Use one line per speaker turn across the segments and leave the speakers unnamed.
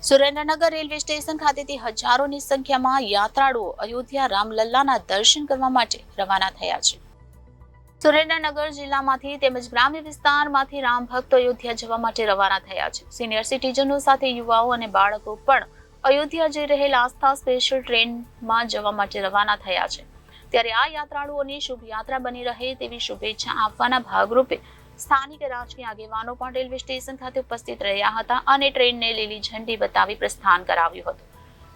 Surendranagar railway station ખાતેથી હજારોની સંખ્યામાં યાત્રાળુઓ અયોધ્યા રામલલ્લાના દર્શન કરવા માટે રવાના થયા છે। સુરેન્દ્રનગર જિલ્લામાંથી તેમજ ગ્રામ્ય વિસ્તારમાંથી રામ ભક્તો અયોધ્યા જવા માટે રવાના થયા છે। સિનિયર સિટીઝનો સાથે યુવાઓ અને બાળકો પણ અયોધ્યા જઈ રહેલ આસ્થા સ્પેશિયલ ટ્રેનમાં જવા માટે રવાના થયા છે। ત્યારે આ યાત્રાળુઓની શુભ યાત્રા બની રહે તેવી શુભેચ્છા આપવાના ભાગરૂપે સ્થાનિક રાજકીય આગેવાનો પણ રેલવે સ્ટેશન ખાતે ઉપસ્થિત રહ્યા હતા અને ટ્રેનને લીલી ઝંડી બતાવી પ્રસ્થાન કરાવ્યું હતું।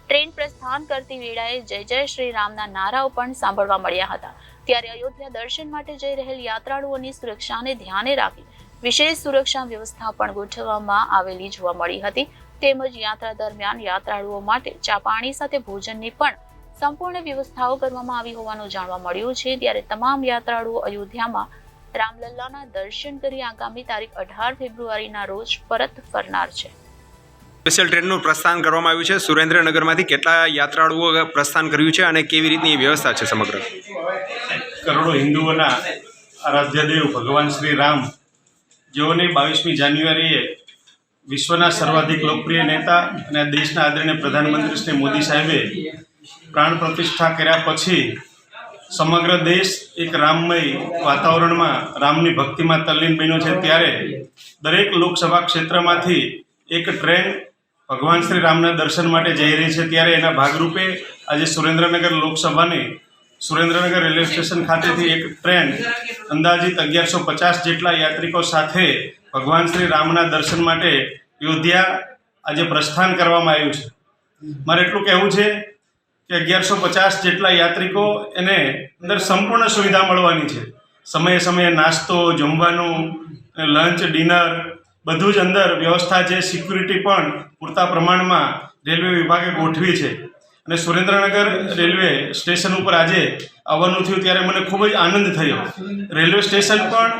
ટ્રેન પ્રસ્થાન કરતી વેળાએ જય જય શ્રી રામના નારાઓ પણ સાંભળવા મળ્યા હતા। ત્યારે અયોધ્યા દર્શન માટે જઈ રહેલ યાત્રાળુઓની સુરક્ષાને ધ્યાને રાખી વિશેષ સુરક્ષા વ્યવસ્થા પણ ગોઠવવામાં આવેલી જોવા મળી હતી। તેમજ યાત્રા દરમિયાન યાત્રાળુઓ માટે ચા પાણી સાથે ભોજનની પણ સંપૂર્ણ વ્યવસ્થાઓ કરવામાં આવી હોવાનું જાણવા મળ્યું છે। ત્યારે તમામ યાત્રાળુઓ અયોધ્યામાં રામલલ્લાના દર્શન કરી આગામી તારીખ 18 ફેબ્રુઆરીના રોજ પરત ફરનાર છે।
સ્પેશિયલ ટ્રેનનું પ્રસ્થાન કરવામાં આવ્યું છે। સુરેન્દ્રનગરમાંથી કેટલા યાત્રાળુઓ પ્રસ્થાન કર્યું છે અને કેવી રીતની વ્યવસ્થા છે સમગ્ર?
કરોડો હિન્દુઓના આરાધ્ય દેવ ભગવાન શ્રી રામ, જેઓને 22મી જાન્યુઆરીએ વિશ્વના સર્વાધિક લોકપ્રિય નેતા અને દેશના આદરણીય પ્રધાનમંત્રી શ્રી મોદી સાહેબે પ્રાણ પ્રતિષ્ઠા કર્યા પછી સમગ્ર દેશ એક રામમય વાતાવરણમાં રામની ભક્તિમાં તલ્લીન બન્યો છે। ત્યારે દરેક લોકસભા ક્ષેત્રમાંથી એક ટ્રેન ભગવાન શ્રી રામના દર્શન માટે જઈ રહી છે। ત્યારે એના ભાગરૂપે આજે સુરેન્દ્રનગર લોકસભાની સુરેન્દ્રનગર રેલવે સ્ટેશન ખાતેથી એક ટ્રેન અંદાજિત 1150 જેટલા યાત્રિકો સાથે ભગવાન શ્રી રામના દર્શન માટે અયોધ્યા આજે પ્રસ્થાન કરવામાં આવ્યું છે। મારે એટલું કહેવું છે કે 1150 જેટલા યાત્રિકો એને અંદર સંપૂર્ણ સુવિધા મળવાની છે। સમયે સમયે નાસ્તો, જમવાનું, લંચ, ડિનર બધું જ અંદર વ્યવસ્થા છે। સિક્યુરિટી પણ પૂરતા પ્રમાણમાં રેલવે વિભાગે ગોઠવી છે અને સુરેન્દ્રનગર રેલવે સ્ટેશન ઉપર આજે આવવાનું થયું ત્યારે મને ખૂબ જ આનંદ થયો। રેલવે સ્ટેશન પણ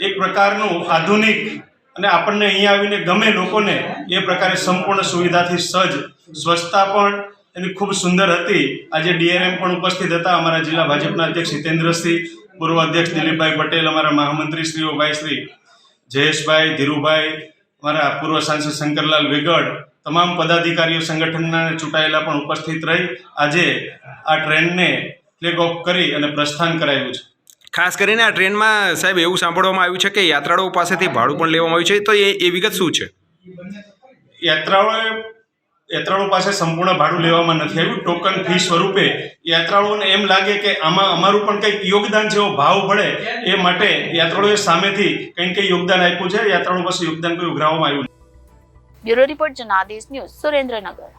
એક પ્રકારનું આધુનિક અને આપણને અહીંયા આવીને ગમે લોકોને એ પ્રકારે સંપૂર્ણ સુવિધાથી સજ્જ, સ્વચ્છતા પણ એની ખૂબ સુંદર હતી। આજે ડીઆરએમ પણ ઉપસ્થિત હતા, અમારા જિલ્લા ભાજપના અધ્યક્ષ હિતેન્દ્રસિંહ, પૂર્વ અધ્યક્ષ દિલીપભાઈ પટેલ, અમારા મહામંત્રી શ્રીઓ ભાઈશ્રી જયેશભાઈ, ધીરુભાઈ, અમારા પૂર્વ સાંસદ શંકરલાલ વેગડ, તમામ પદાધિકારીઓ સંગઠનના ચૂંટાયેલા પણ ઉપસ્થિત રહી આજે આ ટ્રેનને ફ્લેગ ઓફ કરી અને પ્રસ્થાન કરાવ્યું છે।
ખાસ કરીને આ ટ્રેનમાં સાહેબ એવું સાંભળવામાં આવ્યું છે કે યાત્રાળુઓ પાસેથી ભાડું પણ લેવામાં આવ્યું છે, તો એ વિગત શું છે? યાત્રાળુઓ પાસે સંપૂર્ણ ભાડું લેવામાં નથી આવ્યું। ટોકન ફી સ્વરૂપે યાત્રાળુઓને એમ લાગે કે આમાં અમારું પણ કંઈક યોગદાન છે એવો ભાવ પડે એ માટે યાત્રાળુઓએ સામેથી કંઈક યોગદાન આપ્યું છે। યાત્રાળુઓ પાસે યોગદાન કોઈ ઉઘરાવવામાં આવ્યું નથી।
Bureau report Janadesh news, Surendranagar.